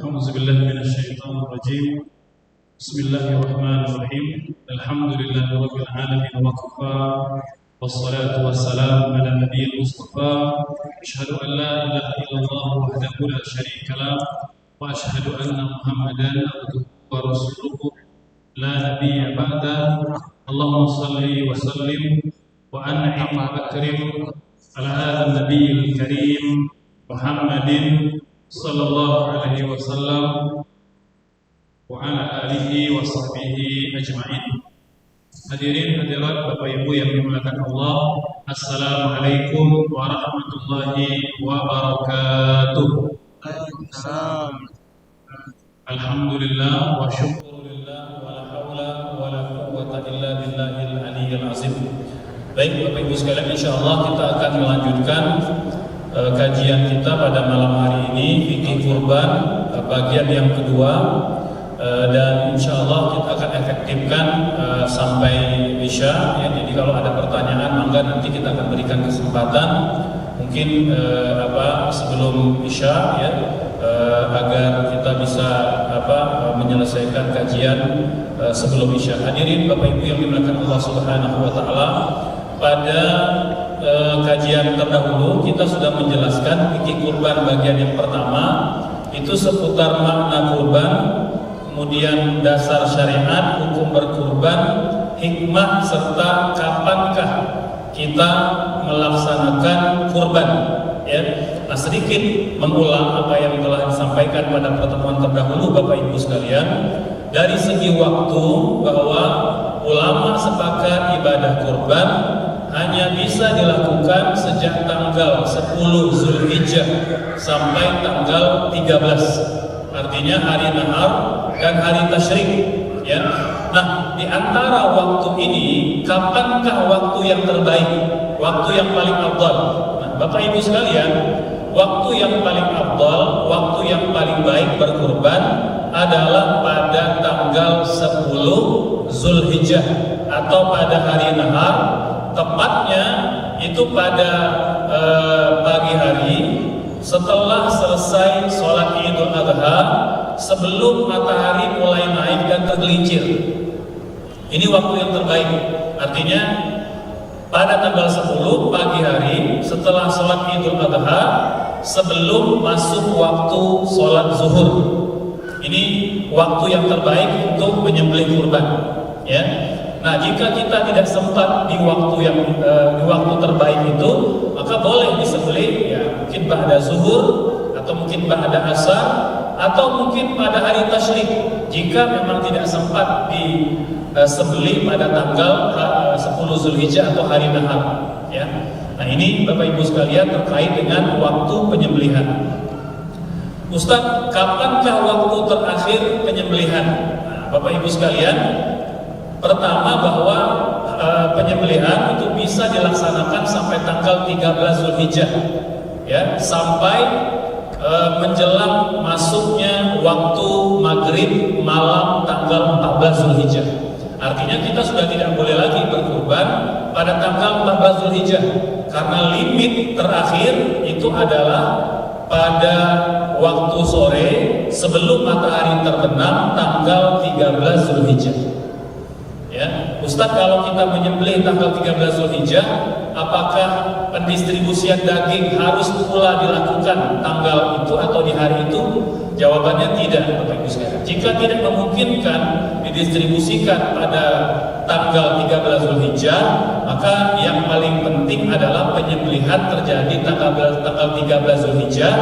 أعوذ بالله من الشيطان الرجيم. بسم الله الرحمن الرحيم. الحمد لله رب العالمين وكفى، والصلاة والسلام على النبي المصطفى. أشهد أن لا إله إلا الله وحده لا شريك له، وأشهد أن محمدا عبده ورسوله لا نبي بعده. اللهم صل وسلم وأنعم وأكرم على هذا النبي الكريم محمد صلى الله عليه وسلم وعلى آله وصحبه أجمعين. Hadirin hadirat Bapak Ibu yang dimuliakan Allah, Assalamualaikum warahmatullahi wabarakatuh. Alhamdulillah wa syukurillah wa la haula wa la quwwata illa billahil aliyyil azim. Baik Bapak Ibu sekalian, insyaallah kita akan melanjutkan kajian kita pada malam hari ini, fikih kurban bagian yang kedua, dan insyaallah kita akan efektifkan sampai Isya ya. Jadi kalau ada pertanyaan maka nanti kita akan berikan kesempatan mungkin sebelum Isya ya, agar kita bisa menyelesaikan kajian sebelum Isya. Hadirin Bapak Ibu yang dimuliakan Allah Subhanahu wa taala, pada kajian terdahulu kita sudah menjelaskan fikih kurban bagian yang pertama itu seputar makna kurban, kemudian dasar syariat, hukum berkurban, hikmah, serta kapankah kita melaksanakan kurban ya. Nah, sedikit mengulang apa yang telah disampaikan pada pertemuan terdahulu Bapak Ibu sekalian. Dari segi waktu, bahwa ulama sepakat ibadah kurban hanya bisa dilakukan sejak tanggal 10 Zulhijjah sampai tanggal 13. Artinya hari nahar dan hari tasyrik ya. Nah, di antara waktu ini kapankah waktu yang terbaik, waktu yang paling afdal? Nah, Bapak Ibu sekalian, waktu yang paling afdal, waktu yang paling baik berkurban adalah pada tanggal 10 Zulhijjah atau pada hari nahar. Tepatnya itu pada pagi hari setelah selesai sholat Idul Adha, sebelum matahari mulai naik dan tergelincir. Ini waktu yang terbaik. Artinya pada tanggal 10 pagi hari setelah sholat Idul Adha, sebelum masuk waktu sholat zuhur. Ini waktu yang terbaik untuk menyembelih kurban ya. Nah, jika kita tidak sempat di waktu terbaik itu, maka boleh disembelih ya, mungkin ba'da zuhur atau mungkin ba'da asar atau mungkin pada hari tasyrik jika memang tidak sempat disembelih pada tanggal 10 Zulhijjah atau hari nahar ya. Nah, ini Bapak Ibu sekalian terkait dengan waktu penyembelihan. Ustaz, kapankah waktu terakhir penyembelihan? Nah, Bapak Ibu sekalian, pertama bahwa penyembelihan itu bisa dilaksanakan sampai tanggal 13 Zulhijjah ya, sampai menjelang masuknya waktu maghrib malam tanggal 14 Zulhijjah. Artinya kita sudah tidak boleh lagi berkurban pada tanggal 14 Zulhijjah, karena limit terakhir itu adalah pada waktu sore sebelum matahari terbenam tanggal 13 Zulhijjah ya. Ustaz, kalau kita menyembelih tanggal 13 Zulhijjah, apakah pendistribusian daging harus pula dilakukan tanggal itu atau di hari itu? Jawabannya tidak, Bapak Ibu sekalian. Jika tidak memungkinkan didistribusikan pada tanggal 13 Zulhijjah, maka yang paling penting adalah penyembelihan terjadi tanggal 13 Zulhijjah.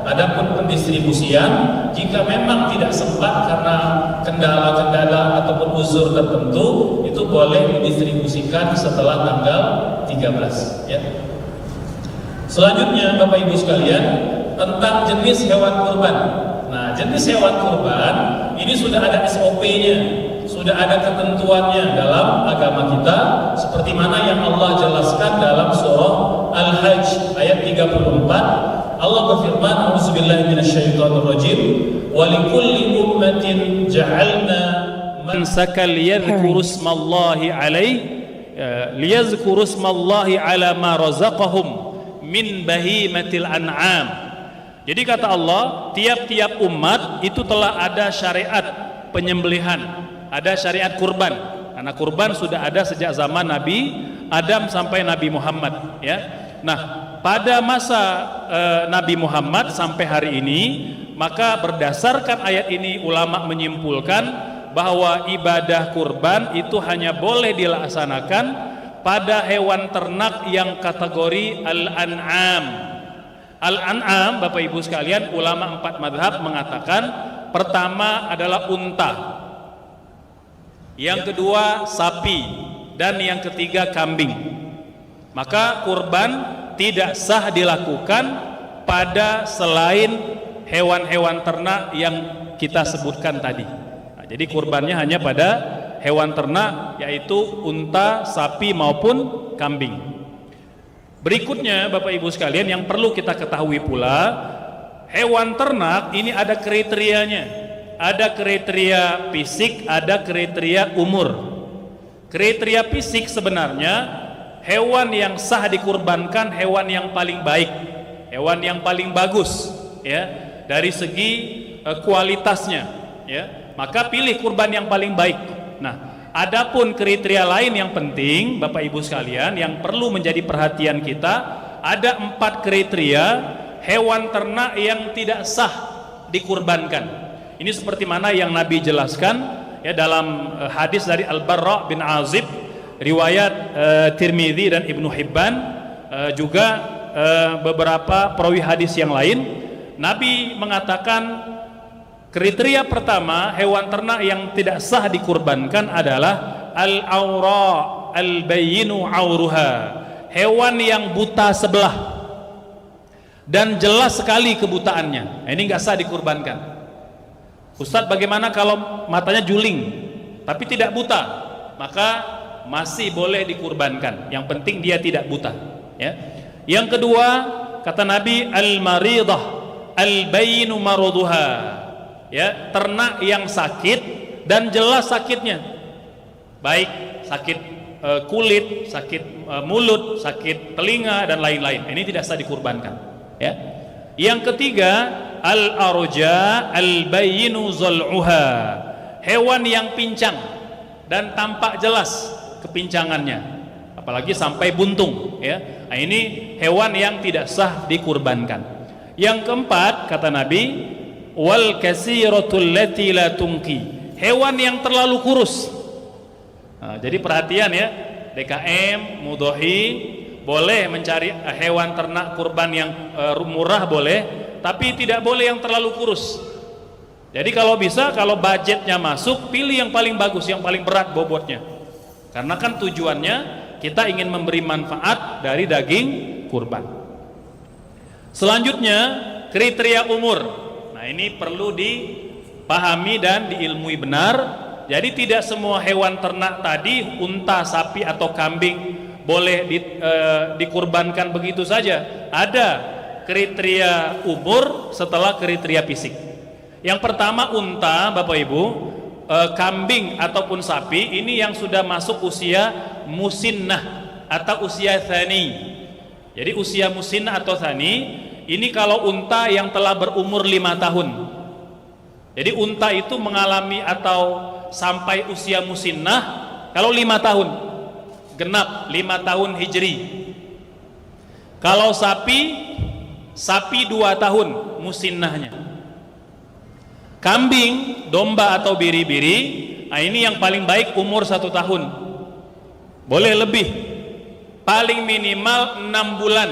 Adapun pendistribusian, jika memang tidak sempat karena kendala-kendala ataupun uzur tertentu, itu boleh didistribusikan setelah tanggal 13 ya. Selanjutnya Bapak Ibu sekalian, tentang jenis hewan kurban. Nah, jenis hewan kurban ini sudah ada SOP-nya, sudah ada ketentuannya dalam agama kita, seperti mana yang Allah jelaskan dalam surah Al-Hajj ayat 34. Allah berfirman, A'udzubillahi minasyaitonirrajim, wa likulli ummatin ja'alna mansakan liyadhkuru ismallahi ala ma razaqahum min bahimatil an'am. Jadi kata Allah, tiap-tiap umat itu telah ada syariat penyembelihan, ada syariat kurban. Karena kurban sudah ada sejak zaman Nabi Adam sampai Nabi Muhammad, ya. Nah, pada masa Nabi Muhammad sampai hari ini, maka berdasarkan ayat ini ulama menyimpulkan bahwa ibadah kurban itu hanya boleh dilaksanakan pada hewan ternak yang kategori al-an'am. Al-an'am, Bapak Ibu sekalian, ulama 4 madhab mengatakan pertama adalah unta, yang kedua sapi, dan yang ketiga kambing. Maka kurban tidak sah dilakukan pada selain hewan-hewan ternak yang kita sebutkan tadi. Nah, jadi kurbannya hanya pada hewan ternak, yaitu unta, sapi maupun kambing. Berikutnya Bapak Ibu sekalian, yang perlu kita ketahui pula, hewan ternak ini ada kriterianya. Ada kriteria fisik, ada kriteria umur. Kriteria fisik sebenarnya hewan yang sah dikurbankan hewan yang paling baik, hewan yang paling bagus, ya, dari segi kualitasnya, ya. Maka pilih kurban yang paling baik. Nah, adapun kriteria lain yang penting Bapak Ibu sekalian yang perlu menjadi perhatian kita, ada 4 kriteria hewan ternak yang tidak sah dikurbankan. Ini seperti mana yang Nabi jelaskan, ya, dalam hadis dari Al-Barra bin Azib, riwayat Tirmidzi dan Ibnu Hibban, juga beberapa perawi hadis yang lain. Nabi mengatakan kriteria pertama hewan ternak yang tidak sah dikurbankan adalah al-aura al-bayyinu auruha, hewan yang buta sebelah dan jelas sekali kebutaannya. Ini nggak sah dikurbankan. Ustadz, bagaimana kalau matanya juling tapi tidak buta? Maka masih boleh dikurbankan, yang penting dia tidak buta, ya. Yang kedua, kata Nabi, al-maridah al-bayyinu maruduha, ya, ternak yang sakit dan jelas sakitnya, baik sakit kulit, sakit mulut, sakit telinga dan lain-lain. Ini tidak sah dikurbankan, ya. Yang ketiga, al-arja al-bayyinu zal'uha, hewan yang pincang dan tampak jelas kepincangannya, apalagi sampai buntung, ya. Nah, ini hewan yang tidak sah dikurbankan. Yang keempat, kata Nabi, wal kasiratul lati la tungki, hewan yang terlalu kurus. Nah, jadi perhatian, ya, DKM, mudhohi boleh mencari hewan ternak kurban yang murah boleh, tapi tidak boleh yang terlalu kurus. Jadi kalau bisa, kalau budgetnya masuk, pilih yang paling bagus, yang paling berat bobotnya. Karena kan tujuannya kita ingin memberi manfaat dari daging kurban. Selanjutnya, kriteria umur. Nah, ini perlu dipahami dan diilmui benar. Jadi tidak semua hewan ternak tadi, unta, sapi atau kambing, boleh dikurbankan begitu saja. Ada kriteria umur setelah kriteria fisik. Yang pertama unta, Bapak Ibu, kambing ataupun sapi ini yang sudah masuk usia musinnah atau usia tsani. Jadi usia musinnah atau tsani ini kalau unta yang telah berumur 5 tahun. Jadi unta itu mengalami atau sampai usia musinnah kalau 5 tahun, genap 5 tahun hijri. Kalau sapi 2 tahun musinnahnya. Kambing, domba atau biri-biri, nah ini yang paling baik umur 1 tahun, boleh lebih, paling minimal 6 bulan.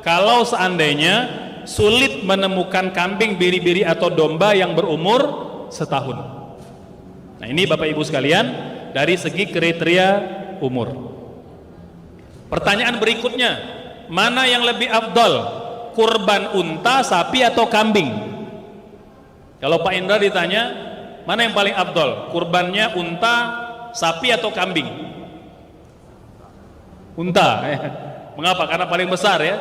Kalau seandainya sulit menemukan kambing, biri-biri atau domba yang berumur 1 tahun. Nah, ini Bapak Ibu sekalian dari segi kriteria umur. Pertanyaan berikutnya, mana yang lebih afdal, kurban unta, sapi atau kambing? Kalau Pak Indra ditanya, mana yang paling afdal, kurbannya unta, sapi atau kambing? Unta. Mengapa? Karena paling besar, ya.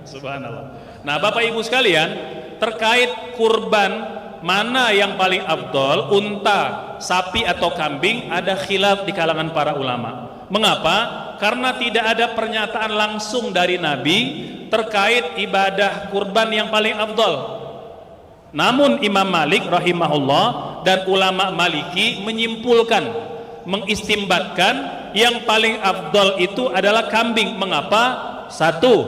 Subhanallah. Nah, Bapak Ibu sekalian, terkait kurban mana yang paling afdal, unta, sapi atau kambing, ada khilaf di kalangan para ulama. Mengapa? karena tidak ada pernyataan langsung dari Nabi terkait ibadah kurban yang paling afdal. Namun Imam Malik rahimahullah dan ulama Maliki menyimpulkan, mengistimbatkan yang paling afdal itu adalah kambing. Mengapa? Satu,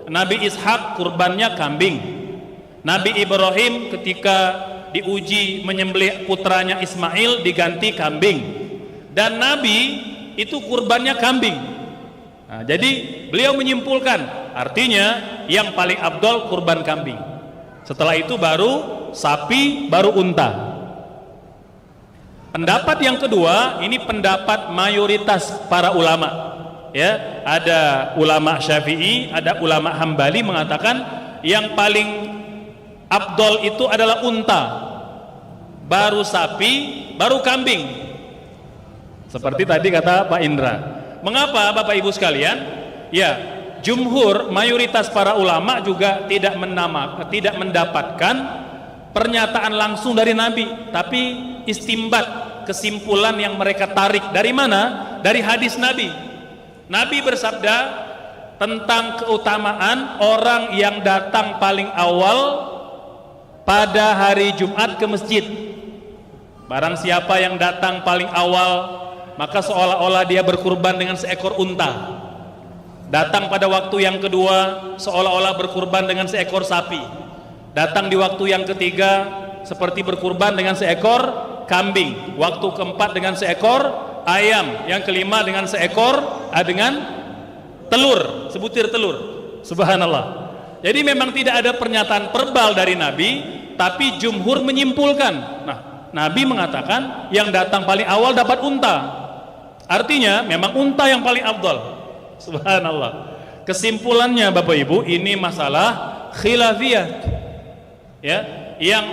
Nabi Ishak kurbannya kambing. Nabi Ibrahim ketika diuji menyembelih putranya Ismail diganti kambing, dan Nabi itu kurbannya kambing. Nah, jadi beliau menyimpulkan, artinya yang paling afdal kurban kambing, setelah itu baru sapi, baru unta. Pendapat yang kedua, ini pendapat mayoritas para ulama, ya, ada ulama Syafi'i, ada ulama Hambali mengatakan yang paling afdal itu adalah unta, baru sapi, baru kambing. Seperti tadi kata Pak Indra. Mengapa Bapak Ibu sekalian? Ya, jumhur mayoritas para ulama juga tidak mendapatkan pernyataan langsung dari Nabi, tapi istimbat, kesimpulan yang mereka tarik dari mana? Dari hadis Nabi. Nabi bersabda tentang keutamaan orang yang datang paling awal pada hari Jumat ke masjid. Barang siapa yang datang paling awal, maka seolah-olah dia berkurban dengan seekor unta. Datang pada waktu yang kedua, seolah-olah berkurban dengan seekor sapi. Datang di waktu yang ketiga, seperti berkurban dengan seekor kambing. Waktu keempat dengan seekor ayam. Yang kelima dengan seekor dengan telur, sebutir telur. Subhanallah. Jadi memang tidak ada pernyataan verbal dari Nabi, tapi jumhur menyimpulkan. Nah, Nabi mengatakan yang datang paling awal dapat unta. Artinya memang unta yang paling afdal. Subhanallah. Kesimpulannya Bapak Ibu, ini masalah khilafiyah. Ya, yang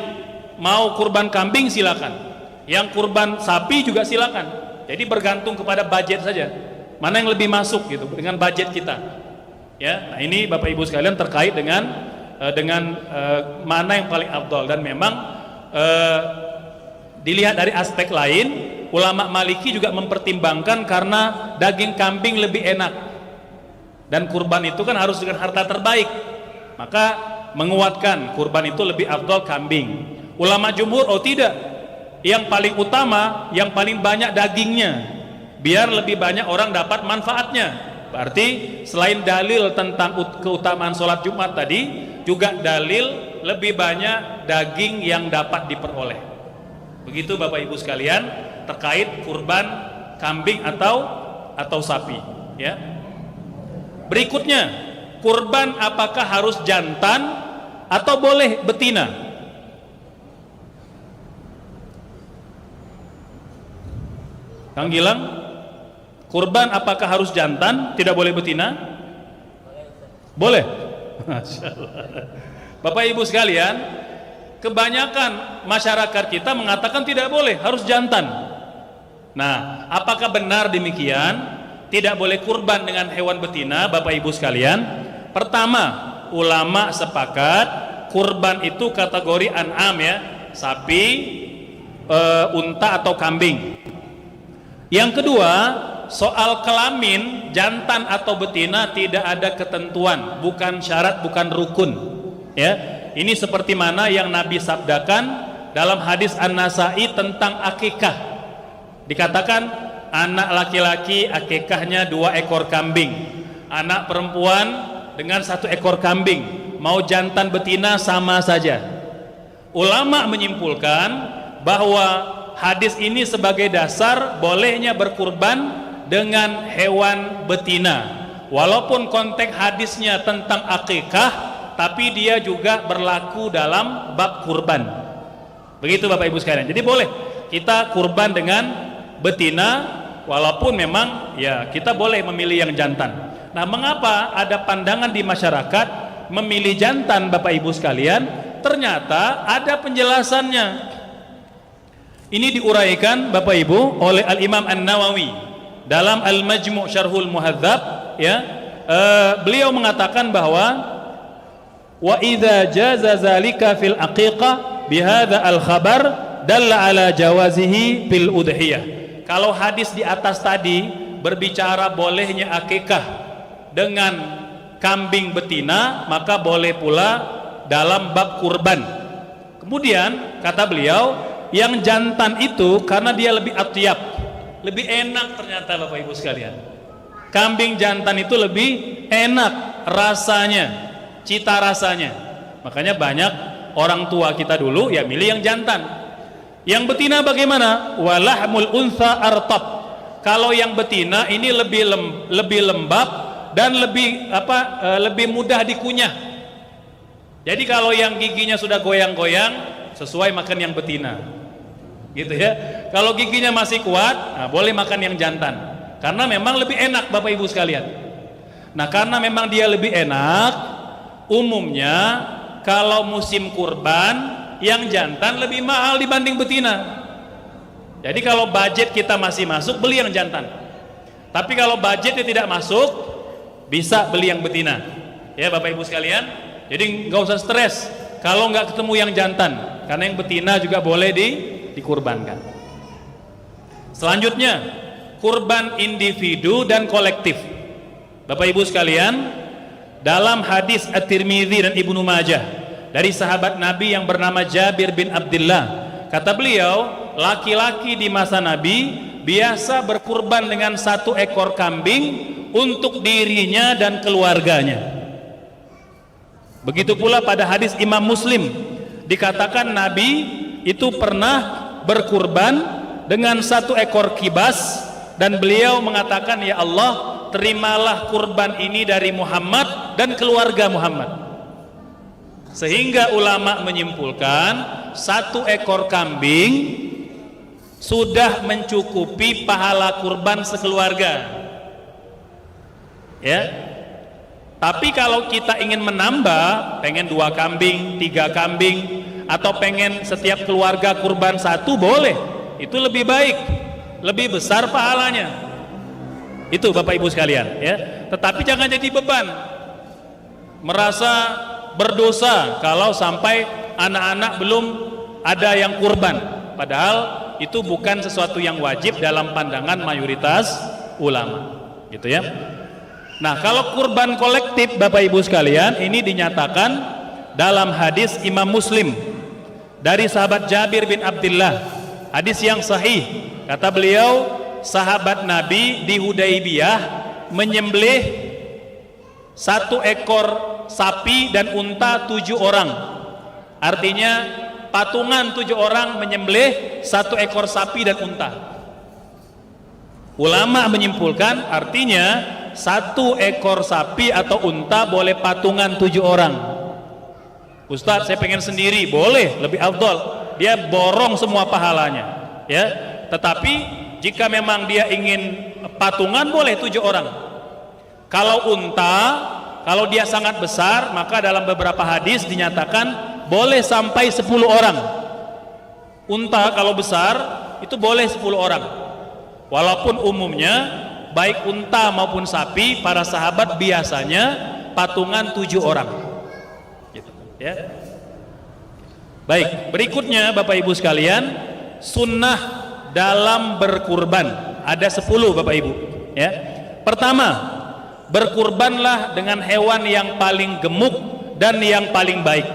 mau kurban kambing silakan, yang kurban sapi juga silakan. Jadi bergantung kepada budget saja. Mana yang lebih masuk gitu dengan budget kita. Ya, nah ini Bapak Ibu sekalian terkait dengan mana yang paling afdal, dan memang dilihat dari aspek lain, ulama Maliki juga mempertimbangkan karena daging kambing lebih enak dan kurban itu kan harus dengan harta terbaik, maka menguatkan kurban itu lebih afdal kambing. Ulama jumhur, oh tidak, yang paling utama, yang paling banyak dagingnya, biar lebih banyak orang dapat manfaatnya. Berarti selain dalil tentang keutamaan sholat Jumat tadi, juga dalil lebih banyak daging yang dapat diperoleh. Begitu Bapak Ibu sekalian terkait kurban kambing atau sapi. Ya. Berikutnya, kurban apakah harus jantan atau boleh betina? Kang Gilang, kurban apakah harus jantan, tidak boleh betina? Boleh. Masya Allah. Bapak Ibu sekalian, kebanyakan masyarakat kita mengatakan tidak boleh, harus jantan. Nah, apakah benar demikian? Tidak boleh kurban dengan hewan betina, Bapak Ibu sekalian. Pertama, ulama sepakat kurban itu kategori an'am, ya, sapi, unta atau kambing. Yang kedua, soal kelamin jantan atau betina tidak ada ketentuan, bukan syarat, bukan rukun. Ya, ini seperti mana yang Nabi sabdakan dalam hadis An-Nasai tentang akikah. Dikatakan anak laki-laki akikahnya 2 ekor kambing, anak perempuan dengan 1 ekor kambing. Mau jantan betina sama saja. Ulama menyimpulkan bahwa hadis ini sebagai dasar bolehnya berkurban dengan hewan betina, walaupun konteks hadisnya tentang akikah, tapi dia juga berlaku dalam bab kurban. Begitu Bapak Ibu sekalian. Jadi boleh kita kurban dengan betina, walaupun memang ya kita boleh memilih yang jantan. Nah, mengapa ada pandangan di masyarakat memilih jantan Bapak Ibu sekalian? Ternyata ada penjelasannya. Ini diuraikan Bapak Ibu oleh Al-Imam An-Nawawi dalam Al-Majmu' Syarhul Muhadzab, ya. Beliau mengatakan bahwa wa idza jaza zalika fil aqiqah bihadza al-khabar dalla ala jawazihi fil udhiyah. Kalau hadis di atas tadi berbicara bolehnya akikah dengan kambing betina, maka boleh pula dalam bab kurban. Kemudian kata beliau, yang jantan itu karena dia lebih atyab, lebih enak ternyata Bapak Ibu sekalian. Kambing jantan itu lebih enak rasanya, cita rasanya. Makanya banyak orang tua kita dulu ya milih yang jantan. Yang betina bagaimana? Walahmul untha artab. Kalau yang betina ini lebih lembab dan lebih mudah dikunyah. Jadi kalau yang giginya sudah goyang-goyang, sesuai makan yang betina. Gitu ya. Kalau giginya masih kuat, nah boleh makan yang jantan. Karena memang lebih enak Bapak Ibu sekalian. Nah, karena memang dia lebih enak, umumnya kalau musim kurban yang jantan lebih mahal dibanding betina. Jadi kalau budget kita masih masuk, beli yang jantan. Tapi kalau budgetnya tidak masuk, bisa beli yang betina. Ya Bapak Ibu sekalian, jadi nggak usah stres kalau nggak ketemu yang jantan, karena yang betina juga boleh dikurbankan. Selanjutnya, kurban individu dan kolektif. Bapak Ibu sekalian, dalam hadis At-Tirmidzi dan Ibnu Majah dari sahabat Nabi yang bernama Jabir bin Abdullah, kata beliau, laki-laki di masa Nabi biasa berkurban dengan 1 ekor kambing untuk dirinya dan keluarganya. Begitu pula pada hadis Imam Muslim dikatakan Nabi itu pernah berkurban dengan 1 ekor kibas, dan beliau mengatakan, ya Allah, terimalah kurban ini dari Muhammad dan keluarga Muhammad. Sehingga ulama menyimpulkan 1 ekor kambing sudah mencukupi pahala kurban sekeluarga. Ya. Tapi kalau kita ingin menambah, pengen 2 kambing, 3 kambing, atau pengen setiap keluarga kurban 1, boleh. Itu lebih baik, lebih besar pahalanya. Itu Bapak Ibu sekalian, ya. Tetapi jangan jadi beban, merasa berdosa kalau sampai anak-anak belum ada yang kurban. Padahal itu bukan sesuatu yang wajib dalam pandangan mayoritas ulama, gitu ya. Nah, kalau kurban kolektif Bapak Ibu sekalian, ini dinyatakan dalam hadis Imam Muslim dari sahabat Jabir bin Abdullah. Hadis yang sahih, kata beliau, sahabat Nabi di Hudaibiyah menyembelih 1 ekor sapi dan unta 7 orang. Artinya patungan 7 orang menyembelih 1 ekor sapi dan unta. Ulama menyimpulkan artinya 1 ekor sapi atau unta boleh patungan 7 orang. Ustadz, saya pengen sendiri, boleh, lebih afdol. Dia borong semua pahalanya, ya. Tetapi jika memang dia ingin patungan, boleh 7 orang. Kalau unta, kalau dia sangat besar, maka dalam beberapa hadis dinyatakan boleh sampai 10 orang. Unta kalau besar itu boleh 10 orang. Walaupun umumnya baik unta maupun sapi, para sahabat biasanya patungan 7 orang. Gitu, ya. Baik, berikutnya Bapak Ibu sekalian, sunnah dalam berkurban ada 10 Bapak Ibu, ya. Pertama, berkurbanlah dengan hewan yang paling gemuk dan yang paling baik.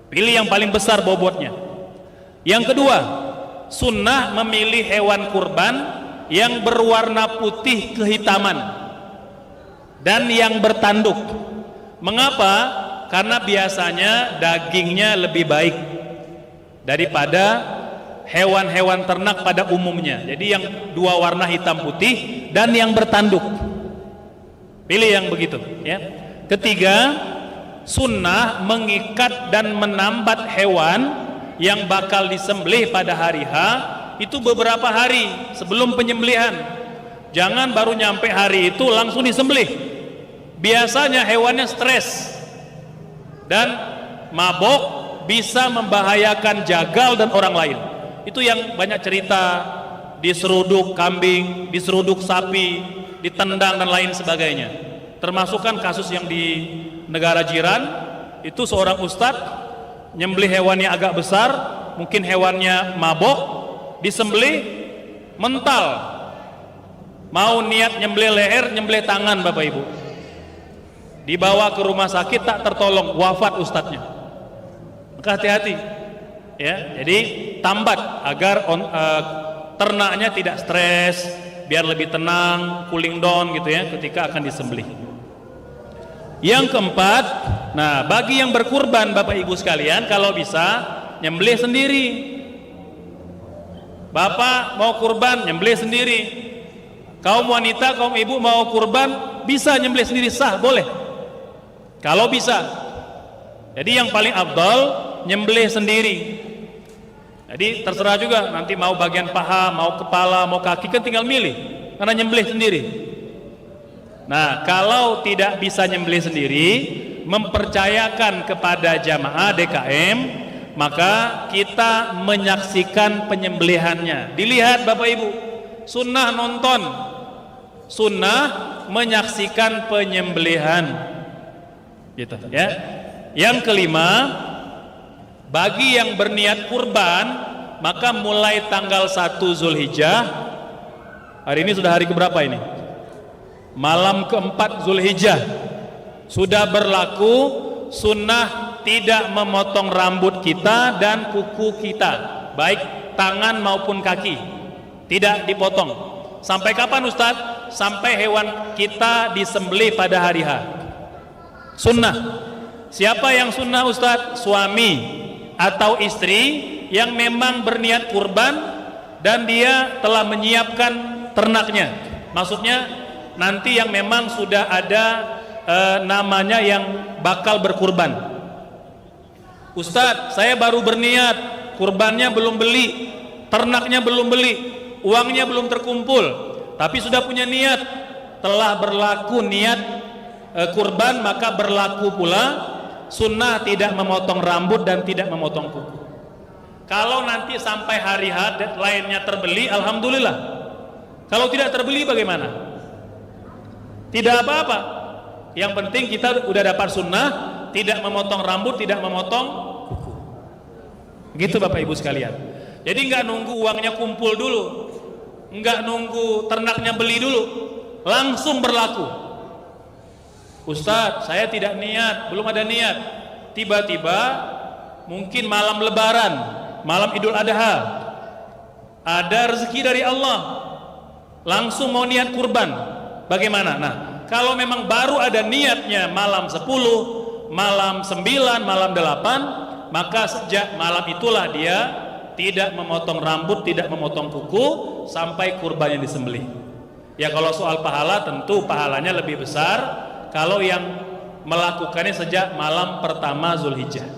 Pilih yang paling besar bobotnya. Yang kedua, sunnah memilih hewan kurban yang berwarna putih kehitaman dan yang bertanduk. Mengapa? Karena biasanya dagingnya lebih baik daripada hewan-hewan ternak pada umumnya. Jadi yang 2 warna hitam putih dan yang bertanduk. Pilih yang begitu, ya. Ketiga, sunnah mengikat dan menambat hewan yang bakal disembelih pada hari H itu beberapa hari sebelum penyembelihan. Jangan baru nyampe hari itu langsung disembelih. Biasanya hewannya stres dan mabok, bisa membahayakan jagal dan orang lain. Itu yang banyak cerita, diseruduk kambing, diseruduk sapi, ditendang dan lain sebagainya. Termasuk kan kasus yang di negara jiran, itu seorang ustadz nyembelih hewannya agak besar, mungkin hewannya mabok, disembelih mental, mau niat nyembelih leher, nyembelih tangan Bapak Ibu, dibawa ke rumah sakit tak tertolong, wafat ustadznya. Maka hati-hati ya. Jadi tambat agar ternaknya tidak stres, biar lebih tenang, cooling down gitu ya ketika akan disembelih. Yang keempat, nah bagi yang berkurban Bapak Ibu sekalian, kalau bisa nyembelih sendiri. Bapak mau kurban, nyembelih sendiri. Kaum wanita, kaum ibu mau kurban, bisa nyembelih sendiri, sah, boleh. Kalau bisa. Jadi yang paling afdal nyembelih sendiri. Jadi terserah juga, nanti mau bagian paha, mau kepala, mau kaki, kan tinggal milih, karena nyembelih sendiri. Nah, kalau tidak bisa nyembelih sendiri, mempercayakan kepada jamaah DKM, maka kita menyaksikan penyembelihannya. Dilihat Bapak Ibu, sunnah nonton, sunnah menyaksikan penyembelihan, gitu ya. Yang kelima, bagi yang berniat kurban, maka mulai tanggal 1 Zulhijjah, hari ini sudah hari keberapa ini? Malam keempat Zulhijjah, sudah berlaku sunnah tidak memotong rambut kita dan kuku kita, baik tangan maupun kaki, tidak dipotong. Sampai kapan Ustadz? Sampai hewan kita disembelih pada hari H. Sunnah. Siapa yang sunnah Ustadz? Suami atau istri yang memang berniat kurban dan dia telah menyiapkan ternaknya. Maksudnya nanti yang memang sudah ada namanya yang bakal berkurban. Ustadz, saya baru berniat, kurbannya belum beli, ternaknya belum beli, uangnya belum terkumpul, tapi sudah punya niat, telah berlaku niat kurban, maka berlaku pula sunnah tidak memotong rambut dan tidak memotong kuku. Kalau nanti sampai hari H lainnya terbeli, alhamdulillah. Kalau tidak terbeli bagaimana? Tidak apa-apa. Yang penting kita udah dapat sunnah, tidak memotong rambut, tidak memotong kuku. Gitu Bapak Ibu sekalian. Jadi nggak nunggu uangnya kumpul dulu, nggak nunggu ternaknya beli dulu, langsung berlaku. Ustadz, saya tidak niat, belum ada niat. Tiba-tiba mungkin malam Lebaran, malam Idul Adha, ada rezeki dari Allah, langsung mau niat kurban. Bagaimana? Nah, kalau memang baru ada niatnya malam 10, malam 9, malam 8, maka sejak malam itulah dia tidak memotong rambut, tidak memotong kuku sampai kurbannya disembelih. Ya kalau soal pahala, tentu pahalanya lebih besar kalau yang melakukannya sejak malam pertama Zulhijjah.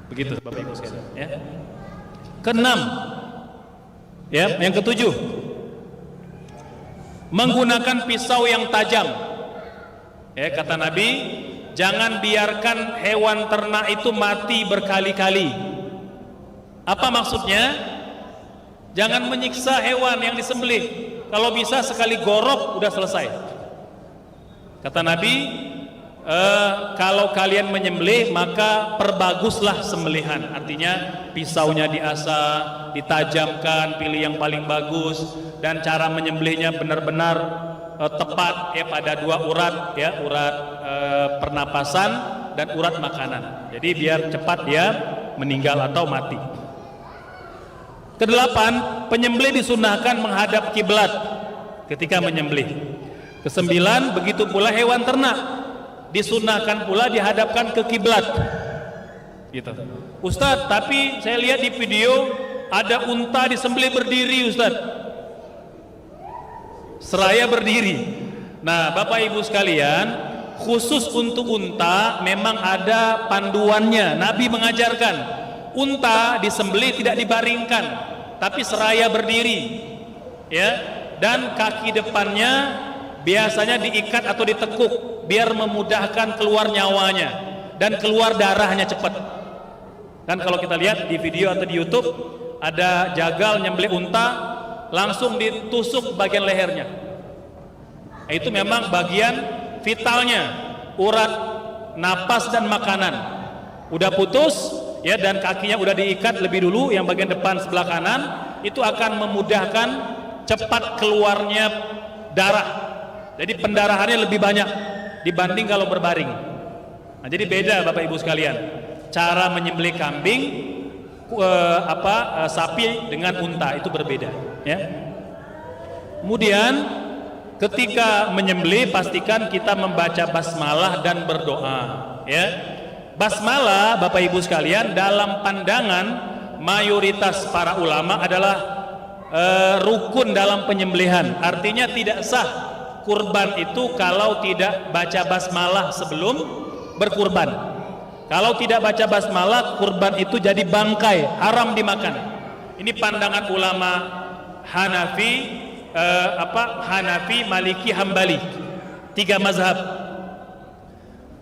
Begitu Bapak Ibu sekalian ya. Keenam, ya, yang ketujuh, menggunakan pisau yang tajam. Ya, kata Nabi, jangan biarkan hewan ternak itu mati berkali-kali. Apa maksudnya? Jangan menyiksa hewan yang disembelih. Kalau bisa sekali gorok udah selesai. Kata Nabi, kalau kalian menyembelih maka perbaguslah sembelihan. Artinya pisaunya diasah, ditajamkan, pilih yang paling bagus, dan cara menyembelihnya benar-benar tepat ya pada dua urat ya, urat pernapasan dan urat makanan. Jadi biar cepat dia meninggal atau mati. Kedelapan, penyembelih disunahkan menghadap kiblat ketika menyembelih. Kesembilan, begitu pula hewan ternak disunahkan pula dihadapkan ke kiblat. Gitu. Ustadz, tapi saya lihat di video ada unta disembelih berdiri, Ustadz. Seraya berdiri. Nah, Bapak Ibu sekalian, khusus untuk unta memang ada panduannya. Nabi mengajarkan unta disembelih tidak dibaringkan, tapi seraya berdiri. Ya, dan kaki depannya biasanya diikat atau ditekuk biar memudahkan keluar nyawanya dan keluar darahnya cepat. Dan kalau kita lihat di video atau di YouTube ada jagal nyembelih unta, langsung ditusuk bagian lehernya. Itu memang bagian vitalnya, urat napas dan makanan udah putus ya, dan kakinya udah diikat lebih dulu yang bagian depan sebelah kanan, itu akan memudahkan cepat keluarnya darah. Jadi pendarahannya lebih banyak dibanding kalau berbaring. Nah, jadi beda Bapak Ibu sekalian. Cara menyembelih kambing sapi dengan unta itu berbeda, ya. Kemudian ketika menyembelih pastikan kita membaca basmalah dan berdoa, ya. Basmalah Bapak Ibu sekalian dalam pandangan mayoritas para ulama adalah rukun dalam penyembelihan. Artinya tidak sah kurban itu kalau tidak baca basmalah sebelum berkurban. Kalau tidak baca basmalah, kurban itu jadi bangkai, haram dimakan. Ini pandangan ulama Hanafi, Hanafi, Maliki, Hambali, 3 mazhab.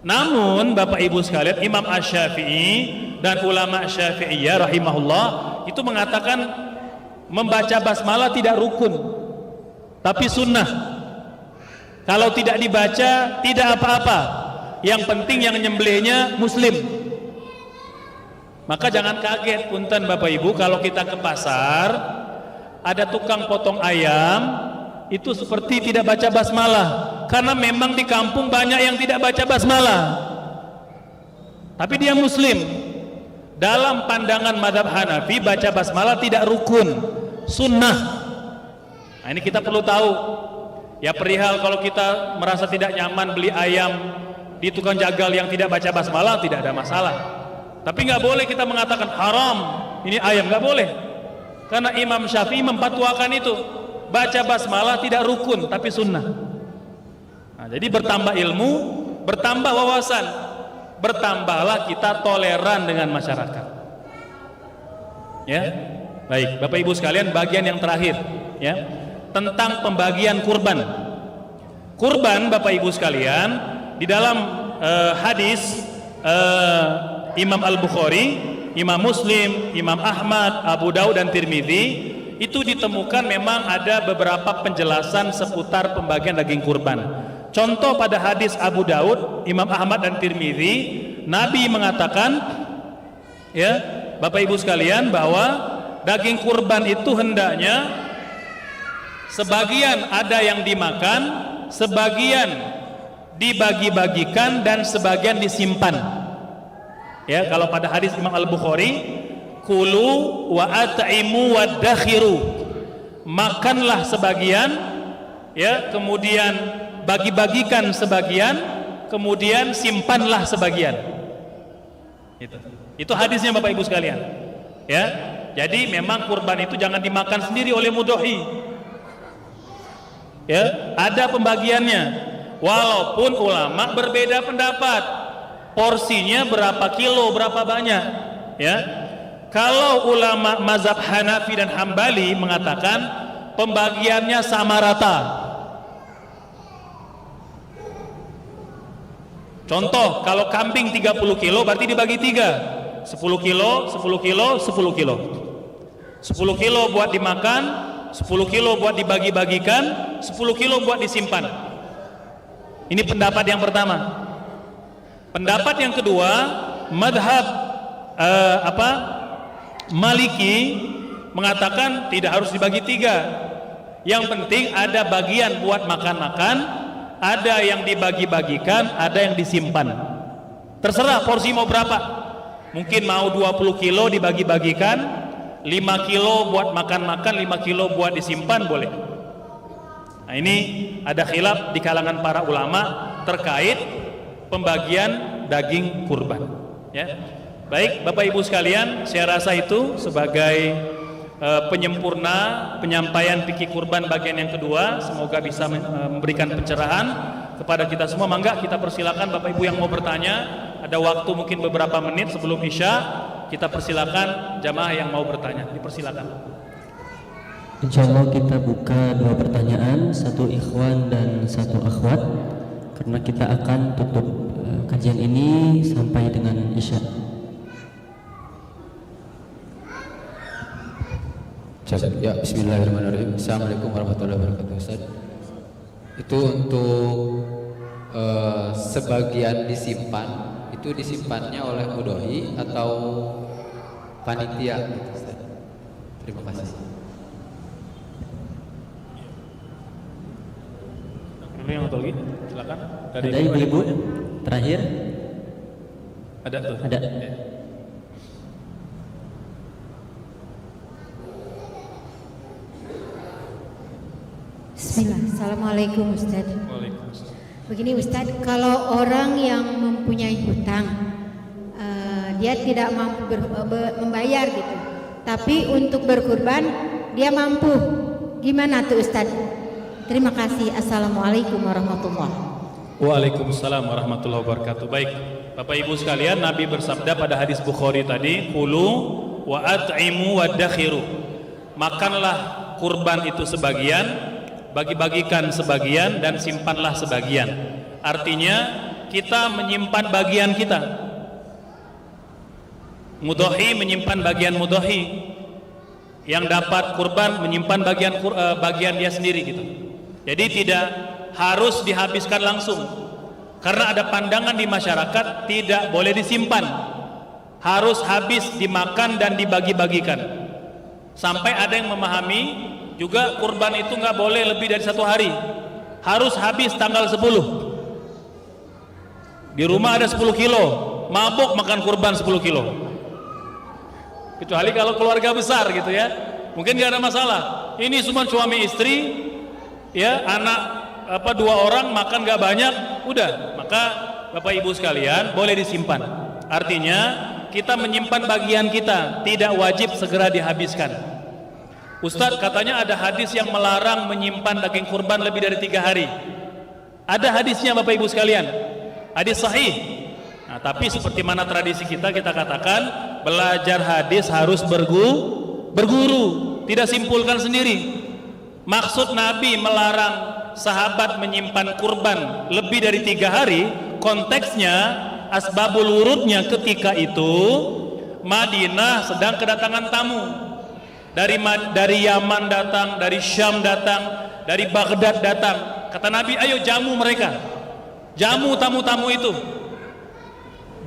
Namun Bapak Ibu sekalian, Imam Asy-Syafi'i dan ulama Syafi'iyah rahimahullah itu mengatakan membaca basmalah tidak rukun, tapi sunnah. Kalau tidak dibaca tidak apa-apa. Yang penting yang nyembelihnya muslim. Maka jangan kaget punten Bapak Ibu kalau kita ke pasar ada tukang potong ayam itu seperti tidak baca basmalah, karena memang di kampung banyak yang tidak baca basmalah. Tapi dia muslim. Dalam pandangan mazhab Hanafi baca basmalah tidak rukun, sunnah. Nah, ini kita perlu tahu. Ya perihal kalau kita merasa tidak nyaman beli ayam di tukang jagal yang tidak baca basmalah tidak ada masalah. Tapi nggak boleh kita mengatakan haram ini ayam, nggak boleh. Karena Imam Syafi'i memfatwakan itu baca basmalah tidak rukun tapi sunnah. Nah, jadi bertambah ilmu, bertambah wawasan, bertambahlah kita toleran dengan masyarakat. Ya, baik Bapak Ibu sekalian, bagian yang terakhir, ya, tentang pembagian kurban. Kurban Bapak Ibu sekalian. Di dalam hadis Imam Al-Bukhari, Imam Muslim, Imam Ahmad, Abu Daud dan Tirmidzi itu ditemukan memang ada beberapa penjelasan seputar pembagian daging kurban. Contoh pada hadis Abu Daud, Imam Ahmad dan Tirmidzi, Nabi mengatakan, ya Bapak Ibu sekalian, bahwa daging kurban itu hendaknya sebagian ada yang dimakan, sebagian dibagi-bagikan dan sebagian disimpan. Ya, kalau pada hadis Imam Al-Bukhari, kulu wa at'imu wa dakhiru, makanlah sebagian, ya, kemudian bagi-bagikan sebagian, kemudian simpanlah sebagian. Itu hadisnya Bapak Ibu sekalian. Ya, jadi memang kurban itu jangan dimakan sendiri oleh mudhohi. Ya, ada pembagiannya. Walaupun ulama berbeda pendapat, porsinya berapa kilo, berapa banyak, ya. Kalau ulama mazhab Hanafi dan Hambali mengatakan pembagiannya sama rata. Contoh, kalau kambing 30 kilo berarti dibagi 3, 10 kilo, 10 kilo, 10 kilo. 10 kilo buat dimakan, 10 kilo buat dibagi-bagikan, 10 kilo buat disimpan. Ini pendapat yang pertama. Pendapat yang kedua, madhab Maliki mengatakan tidak harus dibagi 3. Yang penting ada bagian buat makan-makan, ada yang dibagi-bagikan, ada yang disimpan. Terserah porsi mau berapa. Mungkin mau 20 kilo dibagi-bagikan, 5 kilo buat makan-makan, 5 kilo buat disimpan, boleh. Nah, ini ada khilaf di kalangan para ulama terkait pembagian daging kurban, ya. Baik Bapak Ibu sekalian, saya rasa itu sebagai penyempurna penyampaian fikih kurban bagian yang kedua. Semoga bisa memberikan pencerahan kepada kita semua. Mangga kita persilakan Bapak Ibu yang mau bertanya, ada waktu mungkin beberapa menit sebelum Isya, kita persilakan jamaah yang mau bertanya, dipersilakan. Insya Allah kita buka 2 pertanyaan, 1 ikhwan dan 1 akhwat, karena kita akan tutup kajian ini sampai dengan Isya. Ya, bismillahirrahmanirrahim. Assalamualaikum warahmatullahi wabarakatuh. Ustaz, itu untuk sebagian disimpan, itu disimpannya oleh mudhohi atau panitia gitu, Ustaz? Terima kasih. yang satu lagi, silakan. Ada ibu-ibu terakhir? Ada tuh. Ada. Bismillah. Assalamualaikum Ustaz. Waalaikumsalam. Begini Ustaz, kalau orang yang mempunyai hutang, dia tidak mampu membayar gitu, tapi untuk berkurban dia mampu, gimana tuh Ustaz? Terima kasih. Assalamualaikum warahmatullahi wabarakatuh. Waalaikumsalam warahmatullahi wabarakatuh. Baik, Bapak Ibu sekalian, Nabi bersabda pada hadis Bukhari tadi, "Kulu wa at'imu wa dakhiru." Makanlah kurban itu sebagian, bagi-bagikan sebagian, dan simpanlah sebagian. Artinya kita menyimpan bagian kita. Mudhohi menyimpan bagian mudhohi, yang dapat kurban menyimpan bagian dia sendiri gitu. Jadi tidak harus dihabiskan langsung, karena ada pandangan di masyarakat tidak boleh disimpan, harus habis dimakan dan dibagi-bagikan. Sampai ada yang memahami juga kurban itu nggak boleh lebih dari 1 hari, harus habis tanggal 10. Di rumah ada 10 kilo, mabuk makan kurban 10 kilo. Kecuali kalau keluarga besar gitu ya, mungkin nggak ada masalah. Ini cuma suami istri, ya anak 2 orang makan nggak banyak, udah. Maka Bapak Ibu sekalian boleh disimpan. Artinya kita menyimpan bagian kita, tidak wajib segera dihabiskan. Ustadz, katanya ada hadis yang melarang menyimpan daging kurban lebih dari 3 hari. Ada hadisnya Bapak Ibu sekalian, hadis sahih. Nah, tapi seperti mana tradisi kita katakan, belajar hadis harus berguru, tidak simpulkan sendiri. Maksud Nabi melarang sahabat menyimpan kurban lebih dari 3 hari, konteksnya asbabul wurudnya ketika itu Madinah sedang kedatangan tamu. Dari Yaman datang, dari Syam datang, dari Baghdad datang. Kata Nabi, ayo jamu mereka, jamu tamu-tamu itu,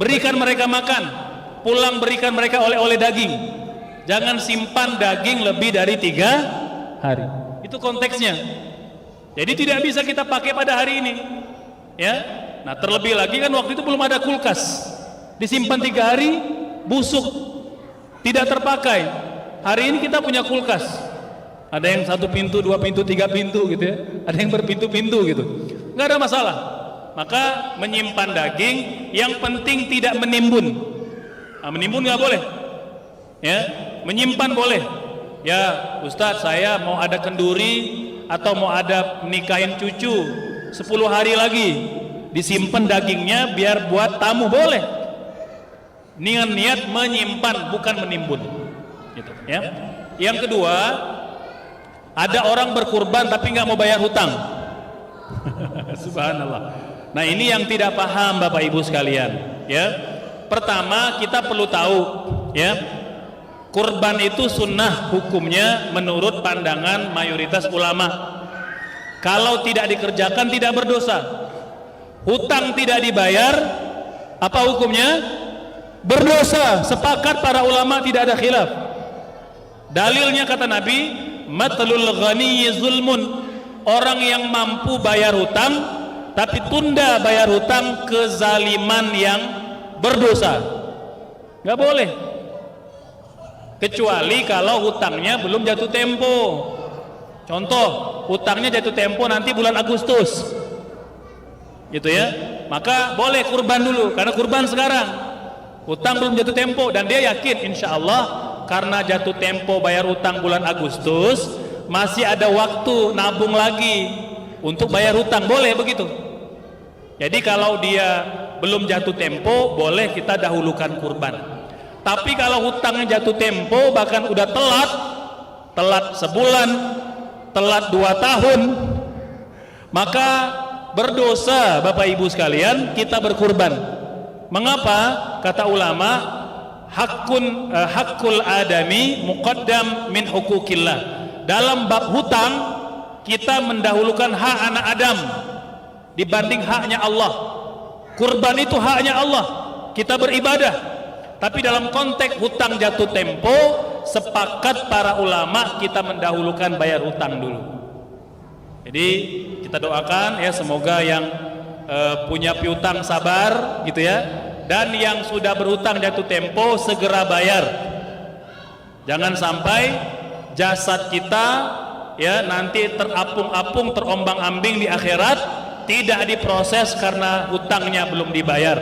berikan mereka makan, pulang berikan mereka oleh-oleh daging. Jangan simpan daging lebih dari 3 hari. Itu konteksnya. Jadi tidak bisa kita pakai pada hari ini, ya. Nah, terlebih lagi kan waktu itu belum ada kulkas, disimpan 3 hari busuk, tidak terpakai. Hari ini kita punya kulkas, ada yang 1 pintu, 2 pintu, 3 pintu gitu ya, ada yang berpintu-pintu gitu, nggak ada masalah. Maka menyimpan daging yang penting tidak menimbun. Nah, menimbun nggak boleh, ya. Menyimpan boleh. Ya Ustadz, saya mau ada kenduri atau mau ada nikahin cucu 10 hari lagi, disimpan dagingnya biar buat tamu, boleh. Niat menyimpan, bukan menimbun gitu, ya. Yang kedua, ada orang berkurban tapi nggak mau bayar hutang. Subhanallah. Nah, ini yang tidak paham Bapak Ibu sekalian, ya. Pertama, kita perlu tahu, ya, kurban itu sunnah hukumnya menurut pandangan mayoritas ulama. Kalau tidak dikerjakan tidak berdosa. Hutang tidak dibayar, apa hukumnya? Berdosa. Sepakat para ulama, tidak ada khilaf. Dalilnya kata Nabi, matlul ghaniyyi zulmun. Orang yang mampu bayar hutang tapi tunda bayar hutang, kezaliman yang berdosa. Nggak boleh, kecuali kalau hutangnya belum jatuh tempo. Contoh, hutangnya jatuh tempo nanti bulan Agustus gitu ya, maka boleh kurban dulu, karena kurban sekarang, hutang belum jatuh tempo, dan dia yakin insya Allah karena jatuh tempo bayar hutang bulan Agustus, masih ada waktu nabung lagi untuk bayar hutang, boleh begitu. Jadi kalau dia belum jatuh tempo, boleh kita dahulukan kurban. Tapi kalau hutangnya jatuh tempo, bahkan udah telat sebulan, telat 2 tahun, maka berdosa Bapak Ibu sekalian kita berkurban. Mengapa? Kata ulama, hakul adami muqaddam min hukukillah. Dalam bab hutang kita mendahulukan hak anak Adam dibanding haknya Allah. Kurban itu haknya Allah, kita beribadah. Tapi dalam konteks hutang jatuh tempo, sepakat para ulama kita mendahulukan bayar hutang dulu. Jadi kita kita doakan ya semoga yang punya piutang sabar gitu ya, dan yang sudah berhutang jatuh tempo segera bayar. Jangan sampai jasad kita ya nanti terapung-apung, terombang-ambing di akhirat, tidak diproses karena hutangnya belum dibayar.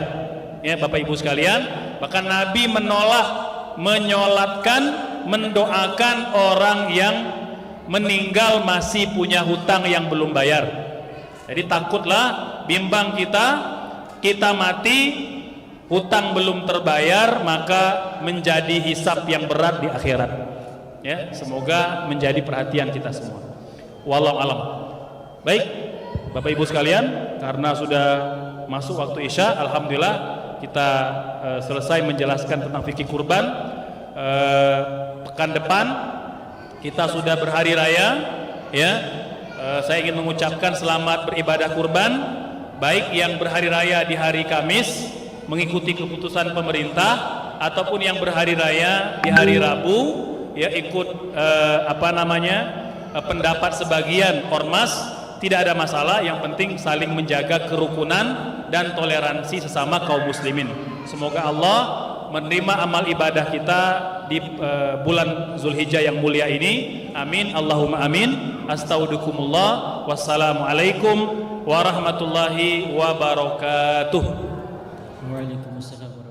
Ya Bapak Ibu sekalian, bahkan Nabi menolak menyolatkan, mendoakan orang yang meninggal masih punya hutang yang belum bayar. Jadi takutlah bimbang kita mati hutang belum terbayar, maka menjadi hisab yang berat di akhirat. Ya, semoga menjadi perhatian kita semua. Wallahu alam. Baik, Bapak Ibu sekalian, karena sudah masuk waktu Isya, alhamdulillah kita selesai menjelaskan tentang fikih kurban. Pekan depan kita sudah berhari raya ya. Saya ingin mengucapkan selamat beribadah kurban, baik yang berhari raya di hari Kamis mengikuti keputusan pemerintah, ataupun yang berhari raya di hari Rabu ya ikut pendapat sebagian ormas. Tidak ada masalah, yang penting saling menjaga kerukunan dan toleransi sesama kaum muslimin. Semoga Allah menerima amal ibadah kita di bulan Zulhijjah yang mulia ini. Amin, Allahumma amin. Astaudukumullah. Wassalamualaikum warahmatullahi wabarakatuh. Waalaikumsalam.